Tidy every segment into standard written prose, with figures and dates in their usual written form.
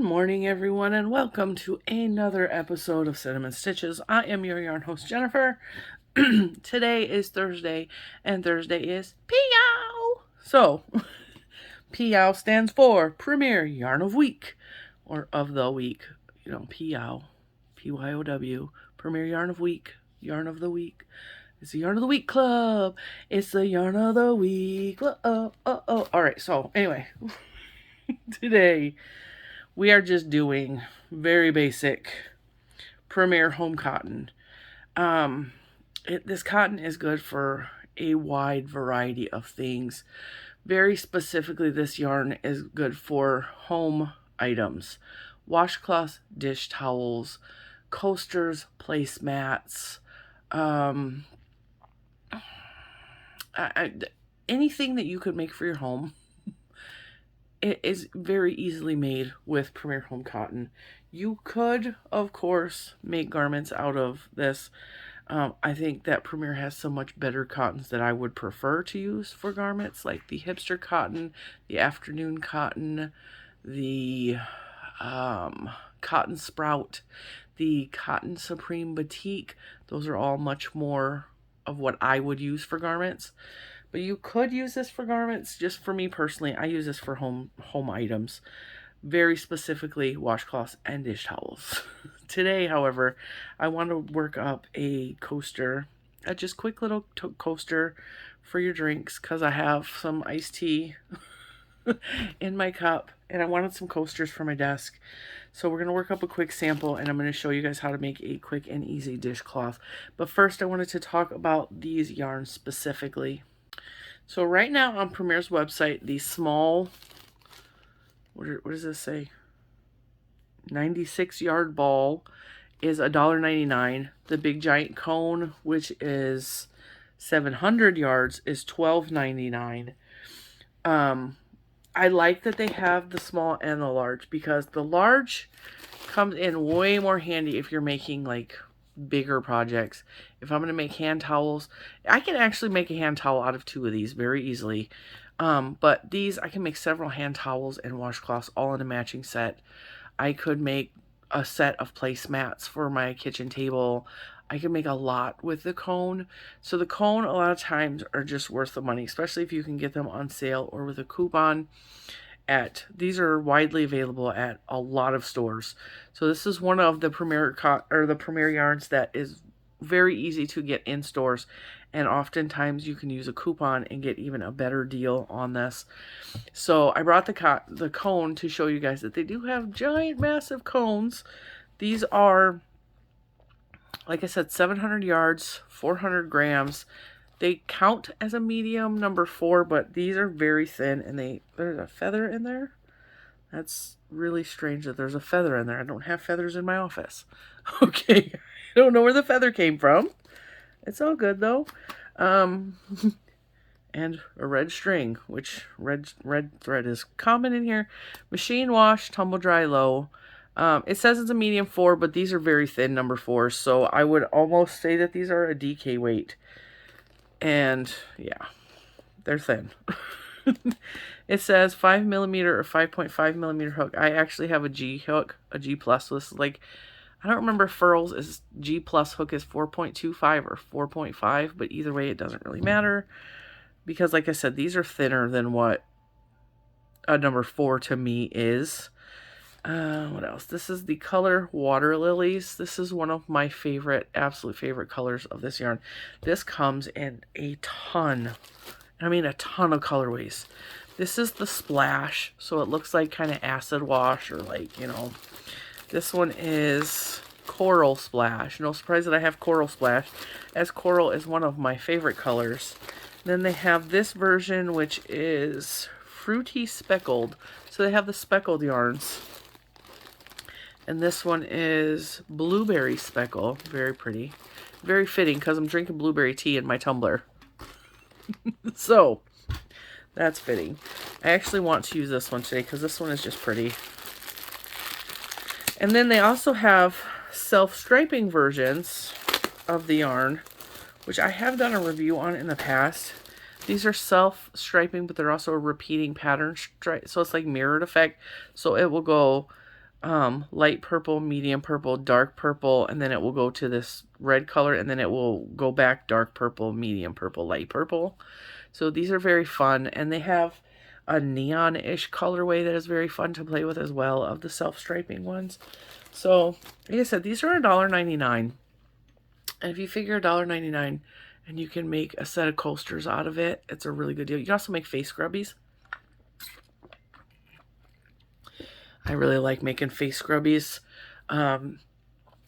morning, everyone, and welcome to another episode of Cinnamon Stitches. I am your yarn host, Jennifer. Today is Thursday, and Thursday is PYOW. So, PYOW stands for Premier Yarn of Week, or of the week. You know, PYOW, PYOW, Premier Yarn of Week, Yarn of the Week. It's the Yarn of the Week Club. It's the Yarn of the Week. Oh. All right, so anyway, today we are just doing very basic Premier home cotton. This cotton is good for a wide variety of things. Very specifically, this yarn is good for home items. Washcloths, dish towels, coasters, placemats, anything that you could make for your home. It is very easily made with Premier Home Cotton. You could, of course, make garments out of this. I think that Premier has so much better cottons that I would prefer to use for garments, like the hipster cotton, the afternoon cotton, the cotton sprout, the cotton supreme batik. Those are all much more of what I would use for garments. But you could use this for garments. Just for me personally, I use this for home items. Very specifically, washcloths and dish towels. Today, however, I want to work up a coaster. A just quick little coaster for your drinks. Because I have some iced tea in my cup. And I wanted some coasters for my desk. So we're going to work up a quick sample. And I'm going to show you guys how to make a quick and easy dishcloth. But first, I wanted to talk about these yarns specifically. So right now on Premier's website, the small, what does this say? 96 yard ball is $1.99. The big giant cone, which is 700 yards, is $12.99. I like that they have the small and the large because the large comes in way more handy if you're making like bigger projects. If I'm going to make hand towels, I can actually make a hand towel out of 2 of these very easily. But these, I can make several hand towels and washcloths all in a matching set. I could make a set of placemats for my kitchen table. I can make a lot with the cone. So the cone, a lot of times, are just worth the money, especially if you can get them on sale or with a coupon. These are widely available at a lot of stores. So this is one of the Premier yarns that is very easy to get in stores, and oftentimes you can use a coupon and get even a better deal on this. So I brought the cone to show you guys that they do have giant, massive cones. These are, like I said, 700 yards, 400 grams. They count as a medium number 4, but these are very thin, and there's a feather in there. That's really strange that there's a feather in there. I don't have feathers in my office. Okay, I don't know where the feather came from. It's all good though. And a red string, which red thread is common in here. Machine wash, tumble dry low. It says it's a medium 4, but these are very thin number 4s, so I would almost say that these are a DK weight. And yeah, they're thin. It says 5mm or 5.5mm hook. I actually have a G hook, a G plus. So this is like, I don't remember if Furls is G plus hook is 4.25 or 4.5, but either way, it doesn't really matter. Because like I said, these are thinner than what a number 4 to me is. What else? This is the color Water Lilies. This is one of my absolute favorite colors of this yarn. This comes in a ton of colorways. This is the Splash, so it looks like kind of acid wash or like, you know. This one is Coral Splash. No surprise that I have Coral Splash, as coral is one of my favorite colors. Then they have this version, which is Fruity Speckled. So they have the speckled yarns. And this one is Blueberry Speckle. Very pretty. Very fitting because I'm drinking blueberry tea in my tumbler. So, that's fitting. I actually want to use this one today because this one is just pretty. And then they also have self-striping versions of the yarn, which I have done a review on in the past. These are self-striping, but they're also a repeating pattern stripe. So it's like mirrored effect. So it will go light purple, medium purple, dark purple, and then it will go to this red color, and then it will go back dark purple, medium purple, light purple. So these are very fun, and they have a neon-ish colorway that is very fun to play with as well of the self-striping ones. So, like I said, these are $1.99. And if you figure $1.99 and you can make a set of coasters out of it, it's a really good deal. You can also make face scrubbies. I really like making face scrubbies.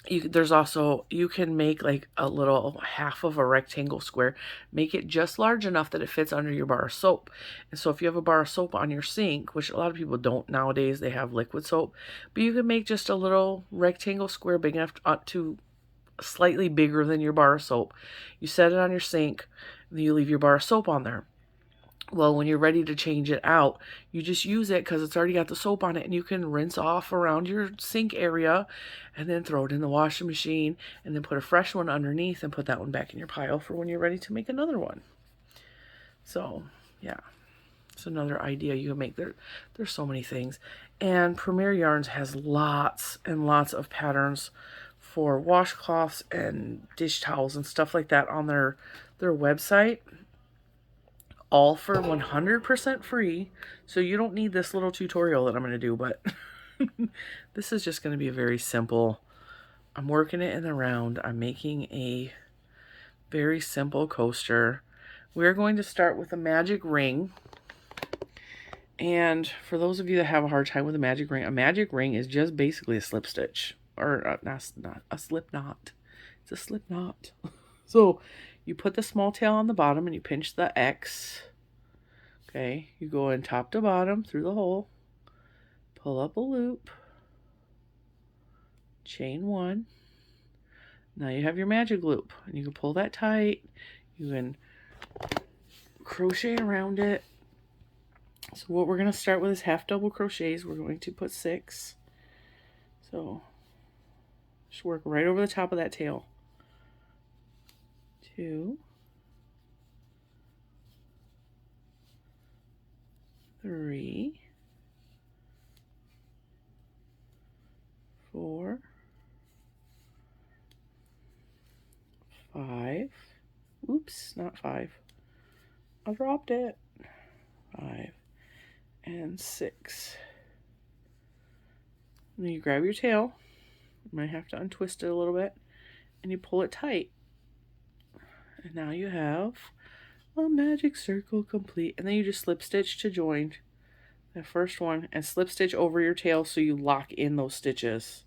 There's also, you can make like a little half of a rectangle square. Make it just large enough that it fits under your bar of soap. And so if you have a bar of soap on your sink, which a lot of people don't nowadays, they have liquid soap. But you can make just a little rectangle square big enough to slightly bigger than your bar of soap. You set it on your sink, and then you leave your bar of soap on there. Well, when you're ready to change it out, you just use it because it's already got the soap on it, and you can rinse off around your sink area and then throw it in the washing machine and then put a fresh one underneath and put that one back in your pile for when you're ready to make another one. So, yeah, it's another idea you can make. There's so many things. And Premier Yarns has lots and lots of patterns for washcloths and dish towels and stuff like that on their website. All for 100% free. So you don't need this little tutorial that I'm going to do, but this is just going to be a very simple, I'm working it in the round. I'm making a very simple coaster. We're going to start with a magic ring. And for those of you that have a hard time with a magic ring is just basically a slip stitch. Or not a slip knot. It's a slip knot. So you put the small tail on the bottom and you pinch the X. Okay, you go in top to bottom through the hole, pull up a loop, chain one. Now you have your magic loop, and you can pull that tight. You can crochet around it. So what we're going to start with is half double crochets. We're going to put 6. So just work right over the top of that tail. 2, 3, 4, 5. Oops, not 5. I dropped it. 5 and 6. And then you grab your tail. You might have to untwist it a little bit, and you pull it tight. And now you have a magic circle complete. And then you just slip stitch to join the first one and slip stitch over your tail so you lock in those stitches.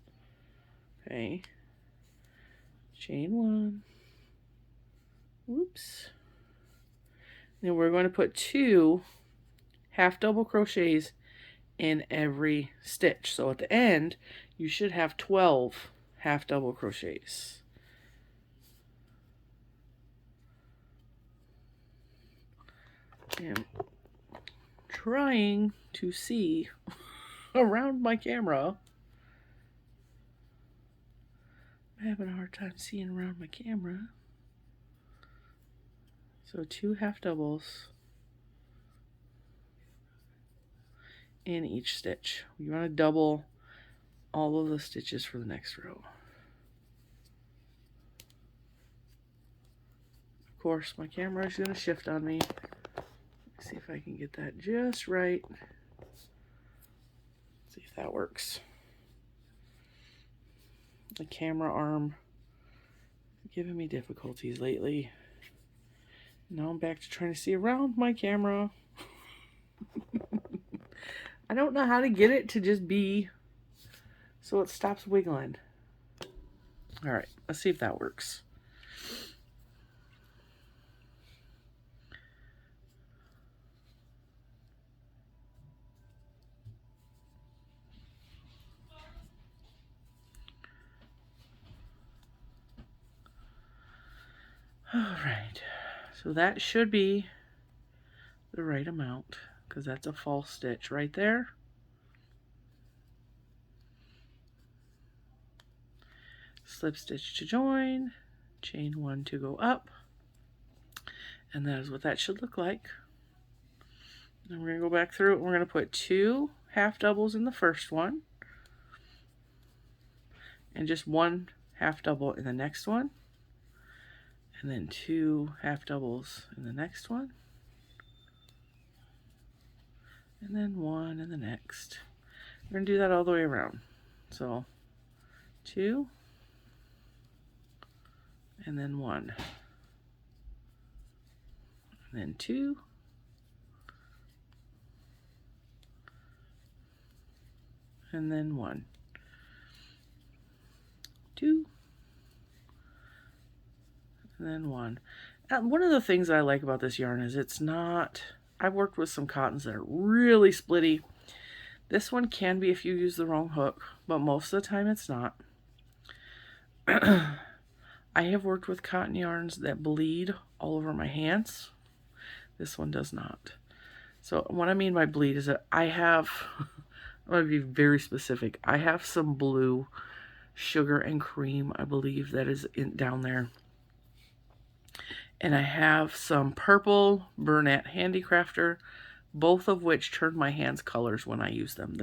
Okay. Chain 1. Whoops. Then we're going to put 2 half double crochets in every stitch. So at the end, you should have 12 half double crochets. I'm trying to see around my camera. I'm having a hard time seeing around my camera. So 2 half doubles in each stitch. You want to double all of the stitches for the next row. Of course, my camera is going to shift on me. See if I can get that just right. See if that works. The camera arm is giving me difficulties lately. Now I'm back to trying to see around my camera. I don't know how to get it to just be so it stops wiggling. All right, let's see if that works. All right, so that should be the right amount because that's a false stitch right there. Slip stitch to join, chain 1 to go up, and that is what that should look like. And we're going to go back through it. We're going to put 2 half doubles in the first one. and just 1 half double in the next one, and then 2 half doubles in the next one, and then 1 in the next. We're going to do that all the way around. So 2, and then 1, and then 2, and then 1, 2, and then 1. One of the things I like about this yarn is it's not, I've worked with some cottons that are really splitty. This one can be if you use the wrong hook, but most of the time it's not. I have worked with cotton yarns that bleed all over my hands. This one does not. So what I mean by bleed is that I have, I'm going to be very specific. I have some blue sugar and cream, I believe, that is down there. And I have some purple Bernat Handicrafter, both of which turn my hands colors when I use them.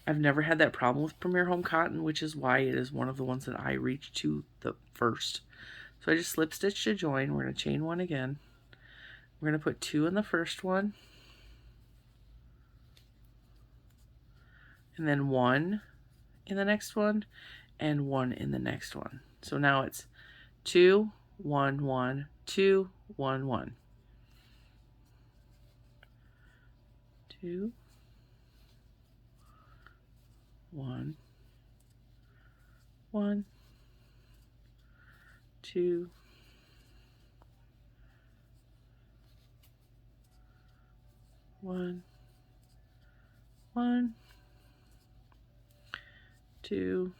I've never had that problem with Premier Home Cotton, which is why it is one of the ones that I reach to the first. So I just slip stitch to join. We're going to chain 1 again. We're going to put 2 in the first one, and then 1 in the next one, and 1 in the next one. So now it's 2, 1, 1, 2, 1, 1. 2, 1, 1, 2, 1, 1, 2,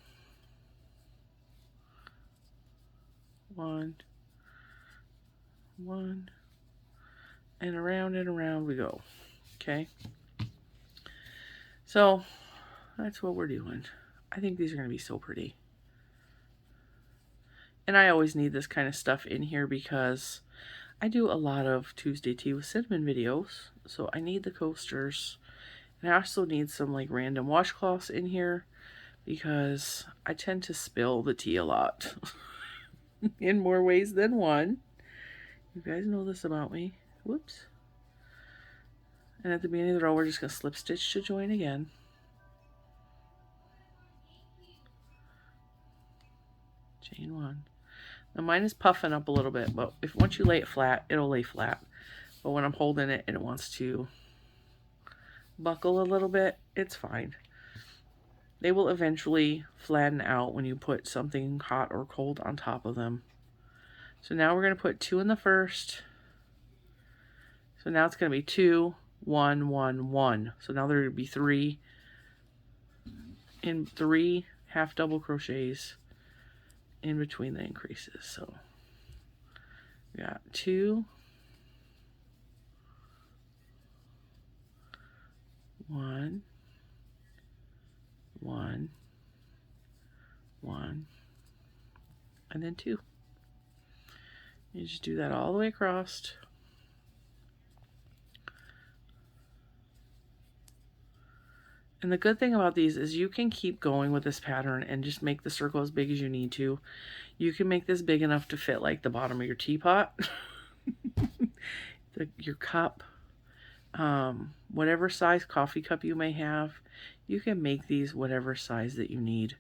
1, 1, and around we go. Okay, so that's what we're doing. I think these are going to be so pretty. And I always need this kind of stuff in here because I do a lot of Tuesday Tea with Cinnamon videos, so I need the coasters. And I also need some like random washcloths in here because I tend to spill the tea a lot in more ways than one. You guys know this about me. Whoops. And at the beginning of the row, we're just going to slip stitch to join again. Chain 1. Now mine is puffing up a little bit, but once you lay it flat, it'll lay flat. But when I'm holding it and it wants to buckle a little bit, it's fine. They will eventually flatten out when you put something hot or cold on top of them. So now we're going to put 2 in the first. So now it's going to be 2, 1, 1, 1. So now there would be 3 half double crochets in between the increases. So we got 2, 1, 1, 1, and then 2. You just do that all the way across. And the good thing about these is you can keep going with this pattern and just make the circle as big as you need to. You can make this big enough to fit like the bottom of your teapot, your cup, whatever size coffee cup you may have. You can make these whatever size that you need.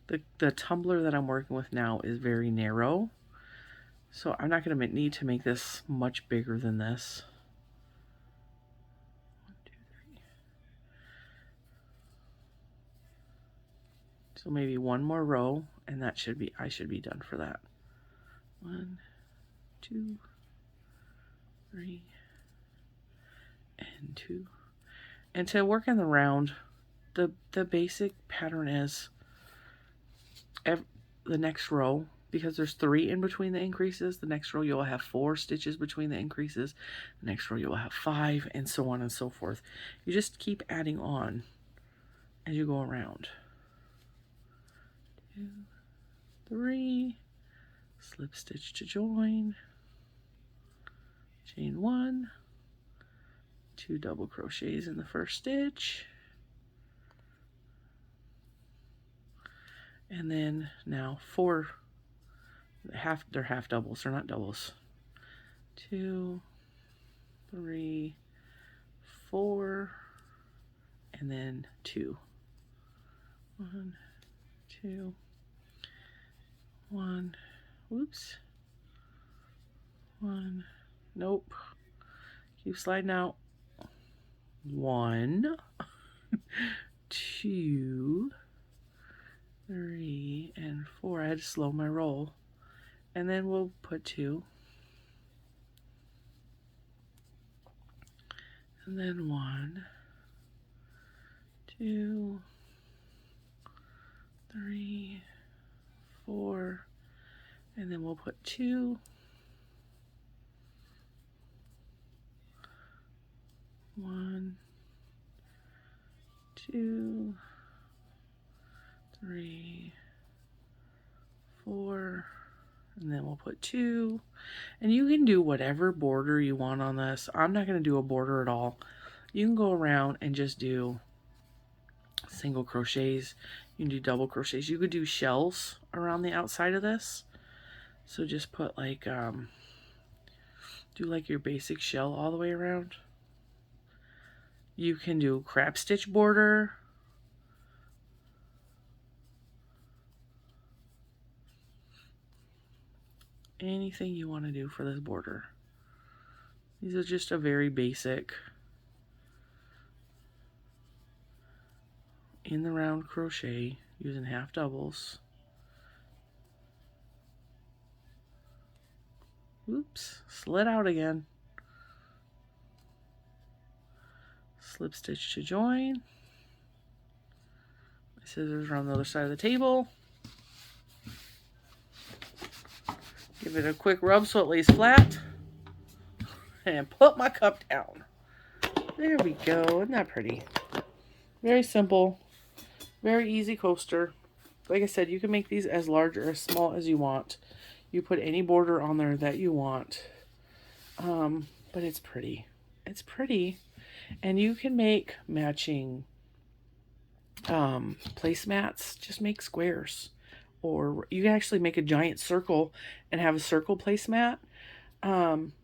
The tumbler that I'm working with now is very narrow, so I'm not going to need to make this much bigger than this. So maybe one more row, and that should be, I should be done for that. 1, 2, 3, and 2. And to work in the round, the basic pattern is the next row, because there's 3 in between the increases, the next row you'll have 4 stitches between the increases, the next row you'll have 5, and so on and so forth. You just keep adding on as you go around. 2, 3, slip stitch to join, chain 1, 2 double crochets in the first stitch, And then now they're half doubles, they're not doubles. 2, 3, 4, and then 2. 1, 2, 1, whoops. 1, nope. Keep sliding out. 1, 2, 3, and 4. I had to slow my roll. And then we'll put 2. And then 1, 2, 3, 4, and then we'll put 2. 1, 2, 3, 4, and then we'll put 2. And you can do whatever border you want on this. I'm not going to do a border at all. You can go around and just do single crochets. You can do double crochets. You could do shells around the outside of this. So just put like, do like your basic shell all the way around. You can do crab stitch border. Anything you want to do for this border. These are just a very basic in the round crochet using half doubles. Oops, slid out again. Slip stitch to join. My scissors are on the other side of the table. Give it a quick rub so it lays flat. And put my cup down. There we go. Isn't that pretty? Very simple. Very easy coaster. Like I said, you can make these as large or as small as you want. You put any border on there that you want. But it's pretty. It's pretty. And you can make matching placemats. Just make squares. Or you can actually make a giant circle and have a circle placemat.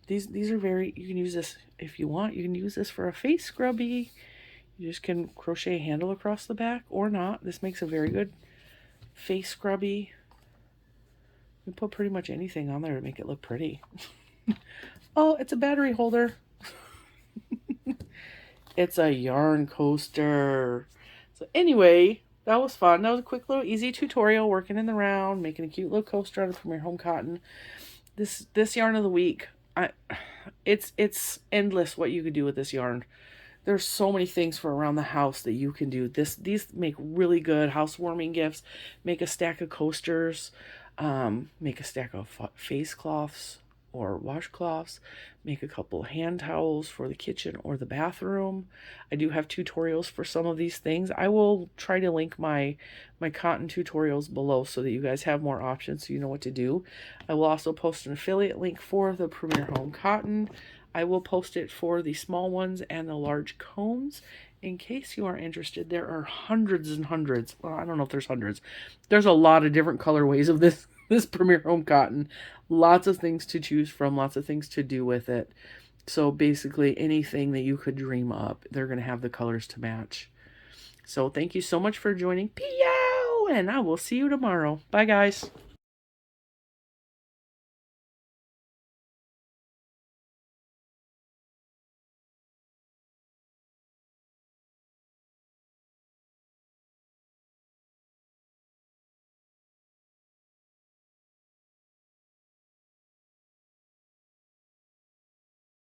These are you can use this if you want. You can use this for a face scrubby. You just can crochet a handle across the back or not. This makes a very good face scrubby. You can put pretty much anything on there to make it look pretty. Oh, it's a battery holder. It's a yarn coaster. So anyway, that was fun. That was a quick little easy tutorial working in the round, making a cute little coaster out of Premier Home Cotton. This yarn of the week, it's endless what you could do with this yarn. There's so many things for around the house that you can do. These make really good housewarming gifts. Make a stack of coasters. Make a stack of face cloths or washcloths. Make a couple hand towels for the kitchen or the bathroom. I do have tutorials for some of these things. I will try to link my cotton tutorials below so that you guys have more options so you know what to do. I will also post an affiliate link for the Premier Home Cotton. I will post it for the small ones and the large cones. In case you are interested, there are hundreds and hundreds. Well, I don't know if there's hundreds. There's a lot of different colorways of this Premier Home Cotton. Lots of things to choose from, lots of things to do with it. So basically anything that you could dream up, they're going to have the colors to match. So thank you so much for joining PYOW, and I will see you tomorrow. Bye, guys.